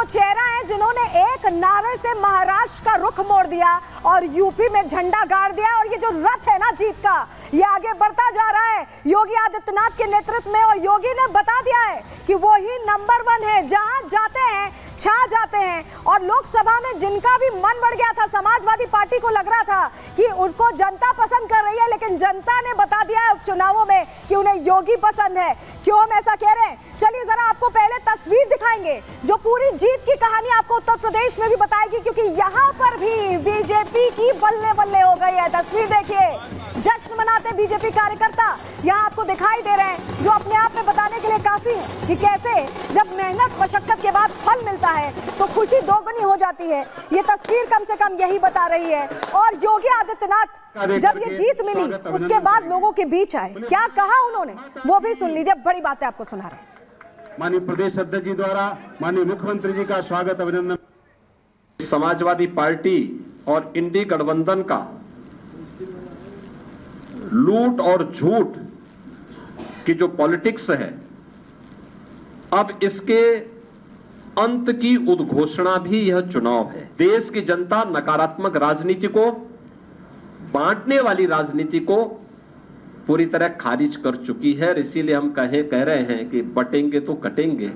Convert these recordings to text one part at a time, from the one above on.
चेहरा हैं जिन्होंने एक नारे से महाराष्ट्र का रुख मोड़ दिया और यूपी में झंडा गाड़ दिया। और ये जो रथ है ना जीत का, ये आगे बढ़ता जा रहा है योगी आदित्यनाथ के नेतृत्व में। और योगी ने बता दिया है कि वो ही नंबर 1 है, जहां जाते हैं छा जाते हैं। और लोकसभा में जिनका भी मन बढ़ गया था, समाजवादी पार्टी को लग रहा था कि उनको जनता पसंद कर रही है, लेकिन जनता ने बता दिया है उपचुनावों में कि उन्हें योगी पसंद है। क्यों हम ऐसा कह रहे हैं, चलिए जरा आपको पहले तस्वीर दिखाएंगे जो पूरी जीत की कहानी आपको उत्तर प्रदेश में भी बताएगी, क्योंकि यहाँ पर भी बीजेपी की बल्ले बल्ले हो गई है। तस्वीर देखिए, जश्न मनाते बीजेपी कार्यकर्ता यहाँ आपको दिखाई दे रहे हैं, जो अपने आप में बताने के लिए काफी है कि कैसे जब मेहनत मशक्कत के बाद फल मिलता है तो खुशी दोगुनी हो जाती है। ये तस्वीर कम से कम यही बता रही है। और योगी आदित्यनाथ जब ये जीत मिली उसके बाद लोगों के बीच आए, क्या कहा उन्होंने वो भी सुन लीजिए। बड़ी बातें आपको सुना रहे हैं। माननीय प्रदेश अध्यक्ष जी द्वारा माननीय मुख्यमंत्री जी का स्वागत अभिनंदन। समाजवादी पार्टी और इंडी गठबंधन का लूट और झूठ की जो पॉलिटिक्स है, अब इसके अंत की उद्घोषणा भी यह चुनाव है। देश की जनता नकारात्मक राजनीति को, बांटने वाली राजनीति को पूरी तरह खारिज कर चुकी है। इसीलिए हम कह रहे हैं कि बटेंगे तो कटेंगे,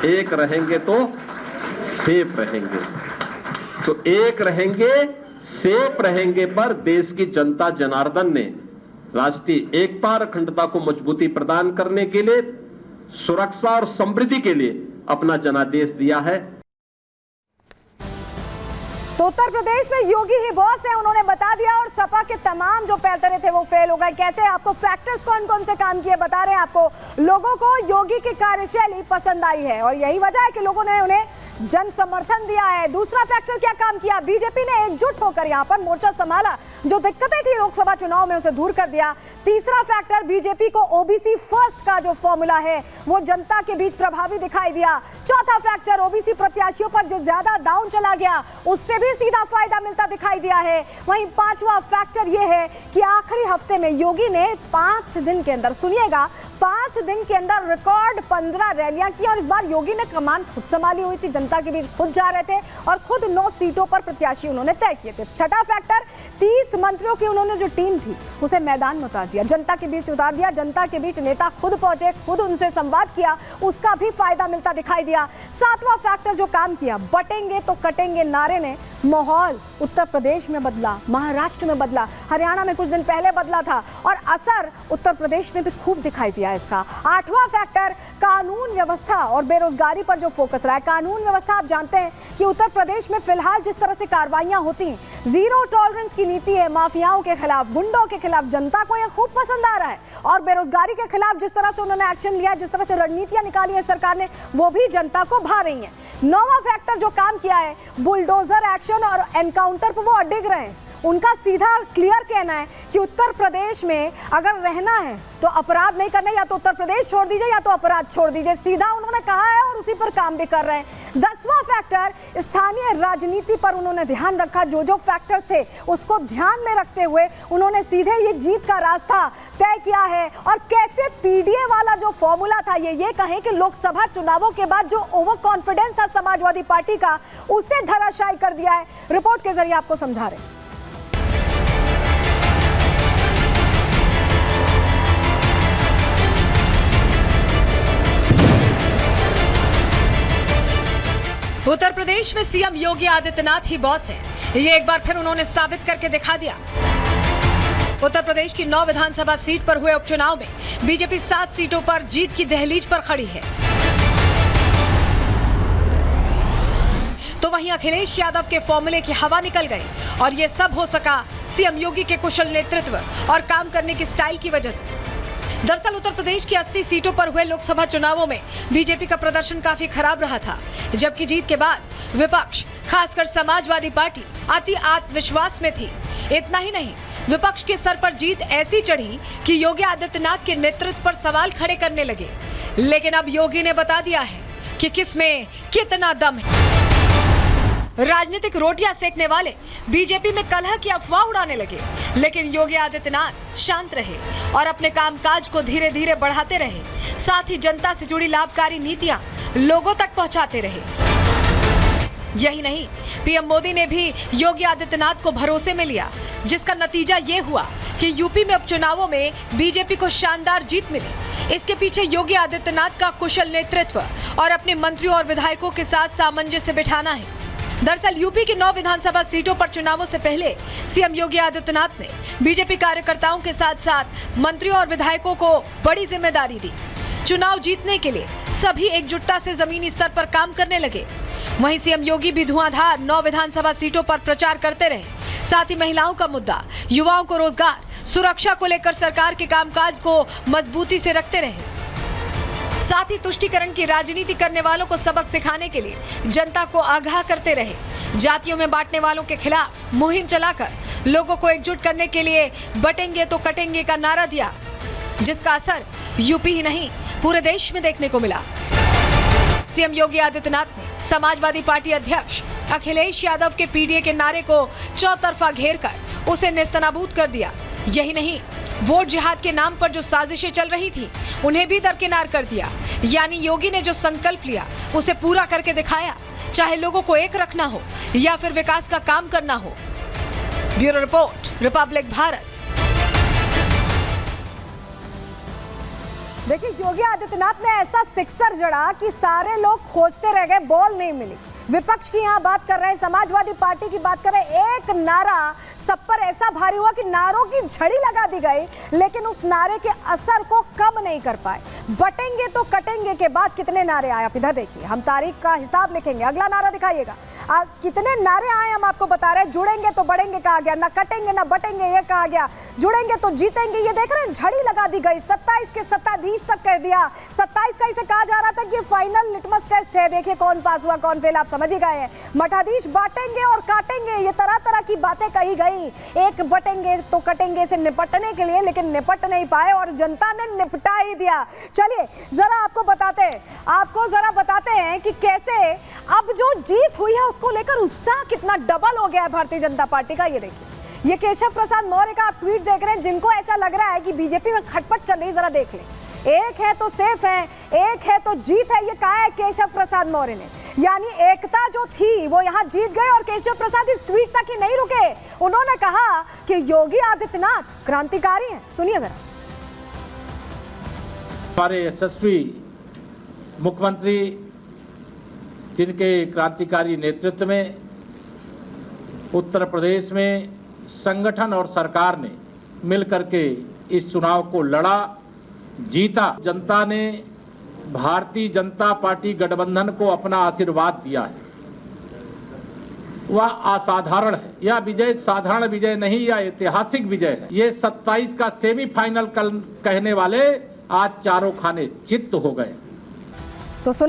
एक रहेंगे तो सेफ रहेंगे। तो एक रहेंगे सेफ रहेंगे पर देश की जनता जनार्दन ने राष्ट्रीय एकता और अखंडता को मजबूती प्रदान करने के लिए, सुरक्षा और समृद्धि के लिए अपना जनादेश दिया है। तो उत्तर प्रदेश में योगी ही बॉस है, उन्होंने बता दिया। और सपा के तमाम जो पैतरे थे वो फेल हो गए। कैसे, आपको फैक्टर्स कौन कौन से काम किए बता रहे हैं आपको। लोगों को योगी की कार्यशैली पसंद आई है और यही वजह है कि लोगों ने उन्हें जन समर्थन दिया है। दूसरा फैक्टर क्या काम किया, बीजेपी ने एकजुट होकर यहाँ पर मोर्चा संभाला, जो दिक्कतें थी लोकसभा चुनाव में उसे दूर कर दिया। तीसरा फैक्टर, बीजेपी को ओबीसी फर्स्ट का जो फॉर्मूला है वो जनता के बीच प्रभावी दिखाई दिया। चौथा फैक्टर, ओबीसी प्रत्याशियों पर जो ज्यादा डाउन चला गया उससे भी सीधा फायदा मिलता दिखाई दिया है। वहीं पांचवा फैक्टर ये है कि आखिरी हफ्ते में योगी ने 5 दिन के अंदर, सुनिएगा, 5 दिन के अंदर रिकॉर्ड 15 रैलियां की। और इस बार योगी ने कमान खुद संभाली हुई थी, जनता के बीच खुद जा रहे थे और खुद 9 सीटों पर प्रत्याशी उन्होंने तय किए थे। छठा फैक्टर, 30 मंत्रियों की उन्होंने जो टीम थी उसे मैदान में उतार दिया, जनता के बीच उतार दिया। जनता के बीच नेता खुद पहुंचे, खुद उनसे संवाद किया, उसका भी फायदा मिलता दिखाई दिया। सातवां फैक्टर जो काम किया, बटेंगे तो कटेंगे नारे ने माहौल उत्तर प्रदेश में बदला, महाराष्ट्र में बदला, हरियाणा में कुछ दिन पहले बदला था और असर उत्तर प्रदेश में भी खूब दिखाई दिया इसका। आठवां फैक्टर, कानून व्यवस्था और बेरोजगारी पर जो फोकस रहा है। कानून व्यवस्था, आप जानते हैं कि उत्तर प्रदेश में फिलहाल जिस तरह से कार्रवाइयां होती हैं, जीरो टॉलरेंस की नीति है माफियाओं के खिलाफ, गुंडों के खिलाफ, जनता को यह खूब पसंद आ रहा है। और बेरोजगारी के खिलाफ जिस तरह से उन्होंने एक्शन लिया, जिस तरह से रणनीतियां निकाली है सरकार ने, वो भी जनता को भा रही है। 9वां फैक्टर जो काम किया है, बुलडोजर एक्शन और एनकाउंटर पर वो अडिग रहे हैं। उनका सीधा क्लियर कहना है कि उत्तर प्रदेश में अगर रहना है तो अपराध नहीं करना, या तो उत्तर प्रदेश छोड़ दीजिए या तो अपराध छोड़ दीजिए, सीधा उन्होंने कहा है और उसी पर काम भी कर रहे हैं। 10वां फैक्टर, स्थानीय राजनीति पर उन्होंने ध्यान रखा। जो जो फैक्टर्स थे उसको ध्यान में रखते हुए उन्होंने सीधे ये जीत का रास्ता तय किया है। और कैसे पीडीए वाला जो फॉर्मूला था, ये कहें कि लोकसभा चुनावों के बाद जो ओवर कॉन्फिडेंस था समाजवादी पार्टी का, उसे धराशायी कर दिया है। रिपोर्ट के जरिए आपको समझा रहे हैं। उत्तर प्रदेश में सीएम योगी आदित्यनाथ ही बॉस है, ये एक बार फिर उन्होंने साबित करके दिखा दिया। उत्तर प्रदेश की 9 विधानसभा सीट पर हुए उपचुनाव में बीजेपी 7 सीटों पर जीत की दहलीज पर खड़ी है। तो वहीं अखिलेश यादव के फॉर्मूले की हवा निकल गई और ये सब हो सका सीएम योगी के कुशल नेतृत्व और काम करने की स्टाइल की वजह से। दरअसल उत्तर प्रदेश की 80 सीटों पर हुए लोकसभा चुनावों में बीजेपी का प्रदर्शन काफी खराब रहा था, जबकि जीत के बाद विपक्ष, खासकर समाजवादी पार्टी, अति आत्मविश्वास में थी। इतना ही नहीं, विपक्ष के सर पर जीत ऐसी चढ़ी कि योगी आदित्यनाथ के नेतृत्व पर सवाल खड़े करने लगे। लेकिन अब योगी ने बता दिया है कि किसमें कितना दम है। राजनीतिक रोटियां सेकने वाले बीजेपी में कलह की अफवाह उड़ाने लगे, लेकिन योगी आदित्यनाथ शांत रहे और अपने कामकाज को धीरे धीरे बढ़ाते रहे। साथ ही जनता से जुड़ी लाभकारी नीतियां लोगों तक पहुंचाते रहे। यही नहीं, पीएम मोदी ने भी योगी आदित्यनाथ को भरोसे में लिया, जिसका नतीजा ये हुआ कि यूपी में उपचुनावों में बीजेपी को शानदार जीत मिली। इसके पीछे योगी आदित्यनाथ का कुशल नेतृत्व और अपने मंत्रियों और विधायकों के साथ सामंजस्य बिठाना है। दरअसल यूपी की 9 विधानसभा सीटों पर चुनावों से पहले सीएम योगी आदित्यनाथ ने बीजेपी कार्यकर्ताओं के साथ साथ मंत्रियों और विधायकों को बड़ी जिम्मेदारी दी। चुनाव जीतने के लिए सभी एकजुटता से जमीनी स्तर पर काम करने लगे। वहीं सीएम योगी भी धुआंधार 9 विधानसभा सीटों पर प्रचार करते रहे। साथ ही महिलाओं का मुद्दा, युवाओं को रोजगार, सुरक्षा को लेकर सरकार के कामकाज को मजबूती से रखते रहे। साथ ही तुष्टीकरण की राजनीति करने वालों को सबक सिखाने के लिए जनता को आगाह करते रहे। जातियों में बांटने वालों के खिलाफ मुहिम चलाकर लोगों को एकजुट करने के लिए बटेंगे तो कटेंगे का नारा दिया, जिसका असर यूपी ही नहीं पूरे देश में देखने को मिला। सीएम योगी आदित्यनाथ ने समाजवादी पार्टी अध्यक्ष अखिलेश यादव के पीडीए के नारे को चौतरफा घेरकर उसे नेस्तनाबूद कर दिया। यही नहीं, वोट जिहाद के नाम पर जो साजिशें चल रही थी उन्हें भी दरकिनार कर दिया। यानी योगी ने जो संकल्प लिया उसे पूरा करके दिखाया, चाहे लोगों को एक रखना हो या फिर विकास का काम करना हो। Bureau report, Republic Bharat. देखिए, योगी आदित्यनाथ ने ऐसा सिक्सर जड़ा कि सारे लोग खोजते रह गए, बॉल नहीं मिली। विपक्ष की यहाँ बात कर रहे हैं, समाजवादी पार्टी की बात कर रहे हैं। एक नारा सब पर ऐसा भारी हुआ कि नारों की झड़ी लगा दी गई, लेकिन उस नारे के असर को कम नहीं कर पाए। बटेंगे तो कटेंगे के बाद कितने नारे आए आप इधर देखिए, हम तारीख का हिसाब लिखेंगे। अगला नारा दिखाइएगा, कितने नारे आए हम आपको बता रहे हैं। जुड़ेंगे तो बढ़ेंगे कहा गया, ना कटेंगे ना बटेंगे ये कहा गया, जुड़ेंगे तो जीतेंगे ये देख रहे हैं, झड़ी लगा दी गई। 27 के सत्ताधीश तक कह दिया। 27 का इसे कहा जा रहा था कि ये फाइनल लिटमस टेस्ट है, देखिए कौन पास हुआ कौन फेल, आप समझ ही गए हैं। मठाधीश बांटेंगे और काटेंगे, ये तरह तरह की बातें कही गई। एक बटेंगे तो कटेंगे से निपटने के लिए, लेकिन निपट नहीं पाए और जनता ने निपटा ही दिया। चलिए जरा आपको बताते हैं कि कैसे अब जो जीत हुई है उसको लेकर उत्साह कितना डबल हो गया है भारतीय जनता पार्टी का। ये देखिए, ये केशव प्रसाद मौर्य का आप ट्वीट देख रहे हैं, जिनको ऐसा लग रहा है कि बीजेपी में खटपट चल रही, जरा देख लें। एक है तो सेफ है, एक है तो जीत है, ये कहा है केशव प्रसाद मौर्य ने। यानी एकता जो थी वो यहाँ जीत गए। और केशव प्रसाद इस ट्वीट तक ही नहीं रुके, उन्होंने कहा कि योगी आदित्यनाथ क्रांतिकारी हैं। सुनिए जरा। हमारे यशस्वी मुख्यमंत्री, जिनके क्रांतिकारी नेतृत्व में उत्तर प्रदेश में संगठन और सरकार ने मिलकर के इस चुनाव को लड़ा, जीता। जनता ने भारतीय जनता पार्टी गठबंधन को अपना आशीर्वाद दिया है। वह असाधारण है। यह विजय साधारण विजय नहीं, यह ऐतिहासिक विजय है। ये 27 का सेमीफाइनल कहने वाले आज चारों खाने चित्त हो गए। तो सुना